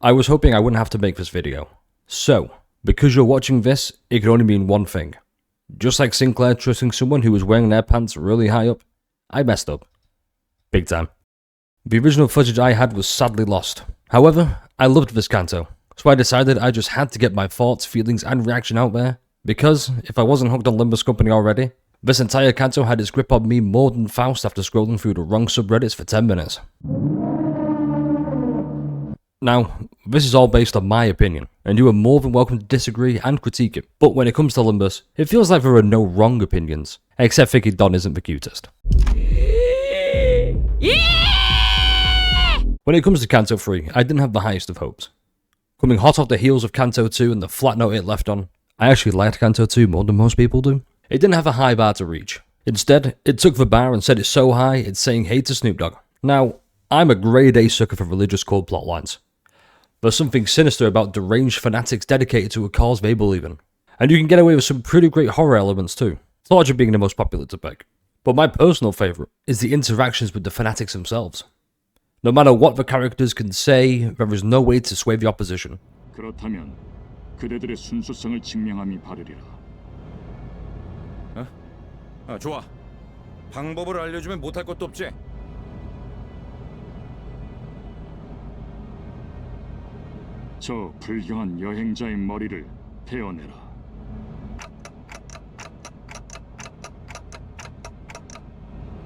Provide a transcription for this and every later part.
I was hoping I wouldn't have to make this video. So, because you're watching this, it can only mean one thing. Just like Sinclair trusting someone who was wearing their pants really high up, I messed up. Big time. The original footage I had was sadly lost. However, I loved this Canto, so I decided I just had to get my thoughts, feelings and reaction out there, because if I wasn't hooked on Limbus Company already, this entire Canto had its grip on me more than Faust after scrolling through the wrong subreddits for 10 minutes. Now, this is all based on my opinion, and you are more than welcome to disagree and critique it, but when it comes to Limbus, it feels like there are no wrong opinions, except thinking Don isn't the cutest. When it comes to Canto 3, I didn't have the highest of hopes. Coming hot off the heels of Canto 2 and the flat note it left on, I actually liked Canto 2 more than most people do. It didn't have a high bar to reach. Instead, it took the bar and set it so high it's saying hey to Snoop Dogg. Now, I'm a grade A sucker for religious cult plotlines. There's something sinister about deranged fanatics dedicated to a cause they believe in. And you can get away with some pretty great horror elements too, largely being the most popular to pick. But my personal favourite is the interactions with the fanatics themselves. No matter what the characters can say, there is no way to sway the opposition. 그렇다면 그대들의 순수성을 증명함이 바르리라. 좋아. 방법을 알려주면 못할 것도 없지. 저 불경한 여행자의 머리를 베어내라.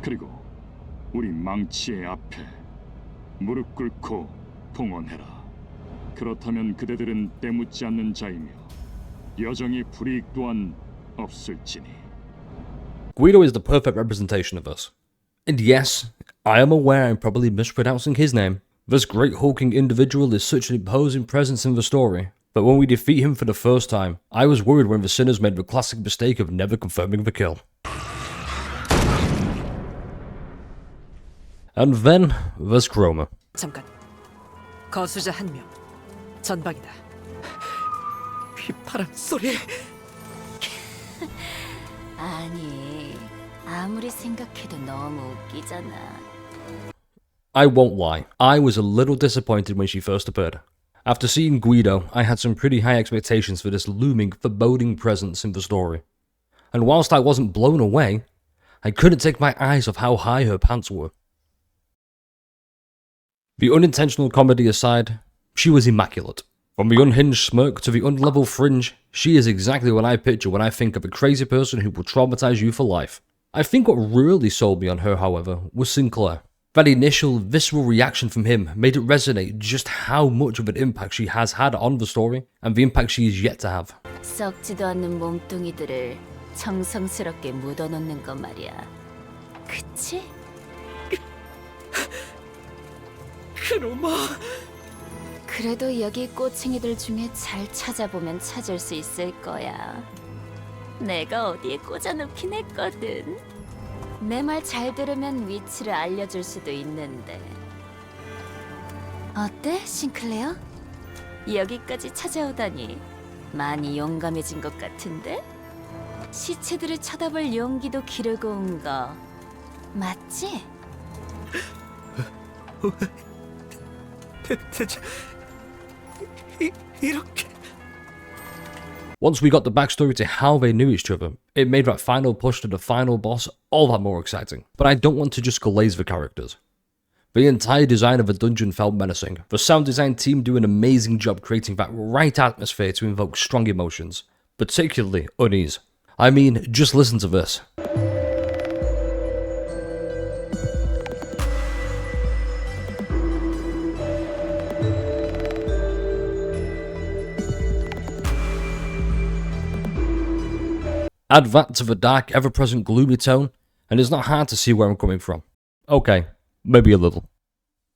그리고 우리 망치의 앞에 무릎 꿇고 봉헌해라. 그렇다면 그대들은 때묻지 않는 자이며 여정의 불이익 또한 없을지니. Guido is the perfect representation of us. And yes, I am aware I'm probably mispronouncing his name. This great hulking individual is such an imposing presence in the story, but when we defeat him for the first time, I was worried when the sinners made the classic mistake of never confirming the kill. And then, there's Kromer. 잠깐. 거수자 한 명. 전방이다. 휘파람 소리. 아니, 아무리 생각해도 너무 웃기잖아. I won't lie, I was a little disappointed when she first appeared. After seeing Guido, I had some pretty high expectations for this looming, foreboding presence in the story. And whilst I wasn't blown away, I couldn't take my eyes off how high her pants were. The unintentional comedy aside, she was immaculate. From the unhinged smirk to the unlevel fringe, she is exactly what I picture when I think of a crazy person who will traumatize you for life. I think what really sold me on her, however, was Sinclair. That initial visceral reaction from him made it resonate just how much of an impact she has had on the story and the impact she is yet to have. 썩지도 않는 몸뚱이들을 정성스럽게 묻어놓는 거 말이야. 그치? 크로머. 그래도 여기 꼬챙이들 중에 잘 찾아보면 찾을 수 있을 거야. 내가 어디에 꽂아놓긴 했거든. 내 말 잘 들으면 위치를 알려줄 수도 있는데. 어때, 싱클레어? 여기까지 찾아오다니 많이 용감해진 것 같은데? 시체들을 쳐다볼 용기도 기르고 온 거 맞지? 대체 이렇게. Once we got the backstory to how they knew each other, it made that final push to the final boss all that more exciting. But I don't want to just glaze the characters. The entire design of the dungeon felt menacing. The sound design team do an amazing job creating that right atmosphere to invoke strong emotions, particularly unease. I mean, just listen to this. Add that to the dark, ever-present gloomy tone, and it's not hard to see where I'm coming from. Okay, maybe a little.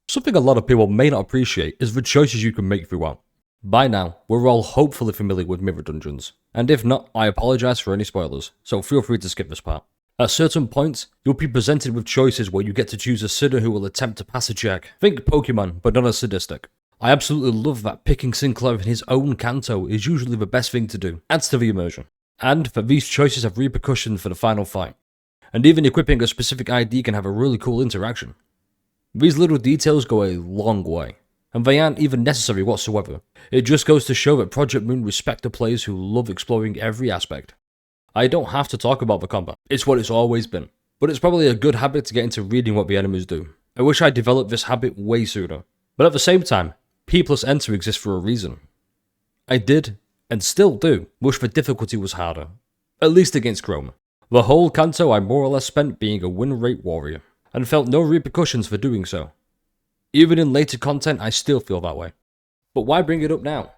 Something a lot of people may not appreciate is the choices you can make throughout. By now, we're all hopefully familiar with mirror dungeons, and if not, I apologise for any spoilers, so feel free to skip this part. At certain points, you'll be presented with choices where you get to choose a sinner who will attempt to pass a check. Think Pokemon, but not as sadistic. I absolutely love that picking Sinclair in his own Canto is usually the best thing to do, adds to the immersion. And that these choices have repercussions for the final fight. And even equipping a specific ID can have a really cool interaction. These little details go a long way, and they aren't even necessary whatsoever. It just goes to show that Project Moon respect the players who love exploring every aspect. I don't have to talk about the combat, it's what it's always been. But it's probably a good habit to get into reading what the enemies do. I wish I developed this habit way sooner. But at the same time, P plus enter exists for a reason. I did, and still do, wish the difficulty was harder. At least against Kromer. The whole Canto I more or less spent being a win rate warrior, and felt no repercussions for doing so. Even in later content I still feel that way. But why bring it up now?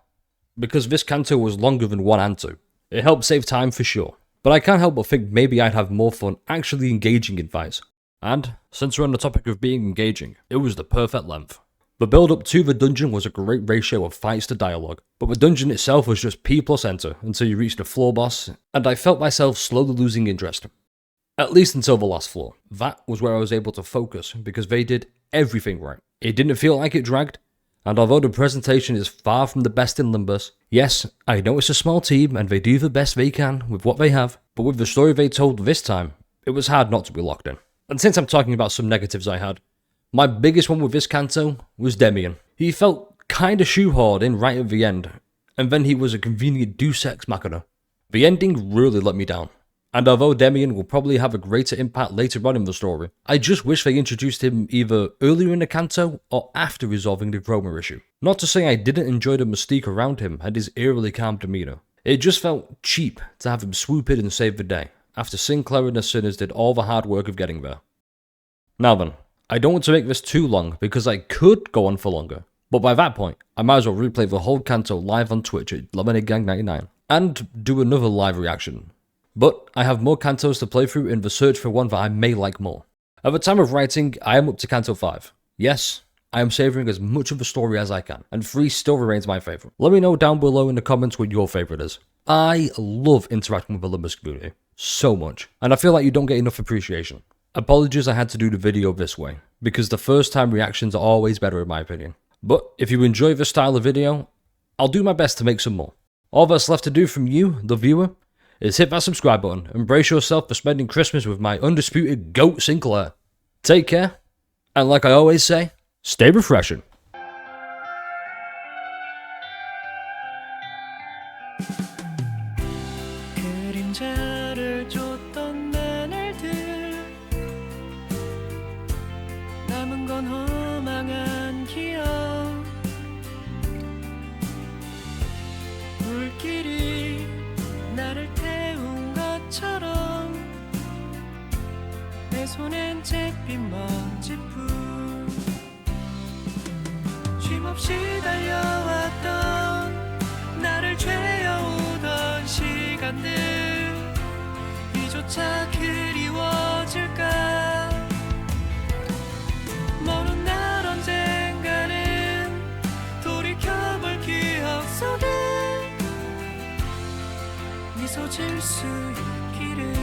Because this Canto was longer than one and two. It helped save time for sure. But I can't help but think maybe I'd have more fun actually engaging in fights. And, since we're on the topic of being engaging, it was the perfect length. The build up to the dungeon was a great ratio of fights to dialogue, but the dungeon itself was just P plus enter until you reached the floor boss, and I felt myself slowly losing interest. At least until the last floor. That was where I was able to focus, because they did everything right. It didn't feel like it dragged, and although the presentation is far from the best in Limbus, yes, I know it's a small team and they do the best they can with what they have, but with the story they told this time, it was hard not to be locked in. And since I'm talking about some negatives I had, my biggest one with this Canto was Demian. He felt kinda shoehorned in right at the end, and then he was a convenient deus ex machina. The ending really let me down, and although Demian will probably have a greater impact later on in the story, I just wish they introduced him either earlier in the Canto or after resolving the Kromer issue. Not to say I didn't enjoy the mystique around him and his eerily calm demeanour. It just felt cheap to have him swoop in and save the day, after Sinclair and the Sinners did all the hard work of getting there. Now then, I don't want to make this too long because I could go on for longer, but by that point, I might as well replay the whole Canto live on Twitch at LemonAdeGang99 and do another live reaction. But I have more Cantos to play through in the search for one that I may like more. At the time of writing, I am up to Canto 5. Yes, I am savouring as much of the story as I can, and 3 still remains my favourite. Let me know down below in the comments what your favourite is. I love interacting with the Limbus community, so much, and I feel like you don't get enough appreciation. Apologies I had to do the video this way, because the first time reactions are always better in my opinion. But if you enjoy this style of video, I'll do my best to make some more. All that's left to do from you, the viewer, is hit that subscribe button and brace yourself for spending Christmas with my undisputed GOAT Sinclair. Take care, and like I always say, stay refreshing. 그림자를 줬던 나날들 남은 건 허망한 기억 물길이 나를 태운 것처럼 내 손엔 잿빛 먼지뿐 쉼없이 달려왔던 나를 죄어오던 시간들 이조차 그리워질까 먼 날 언젠가는 돌이켜볼 기억 속에 미소 질 수 있기를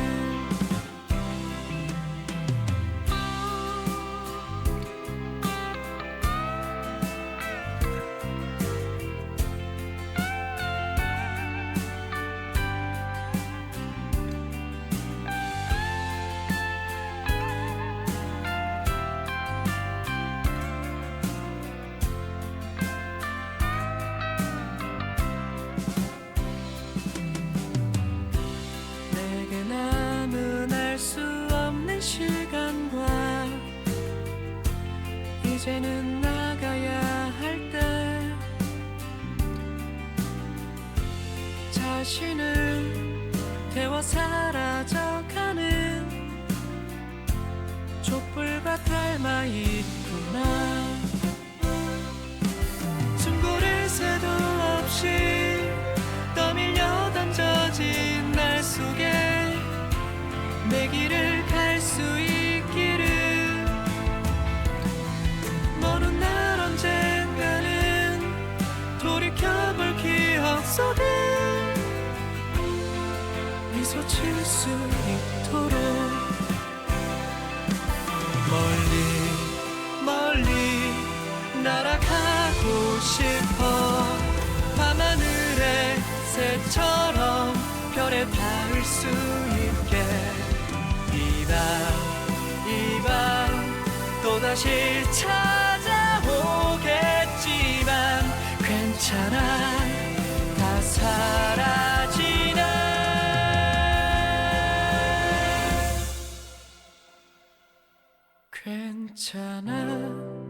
내게 남은 알 수 없는 시간과 이제는 나가야 할 때 자신을 태워 사라져가는 촛불과 닮아 있구나 충고를 새도 없이 떠밀려 던져진 날 속에 내 길을 갈 수 있기를 먼 날 언젠가는 돌이켜볼 기억 속에 미소 칠 수 있도록 멀리 멀리 날아가고 싶어 밤하늘의 새처럼 별에 닿을 수 있게 이 밤 또다시 찾아오겠지 괜찮아 다 사라지네 괜찮아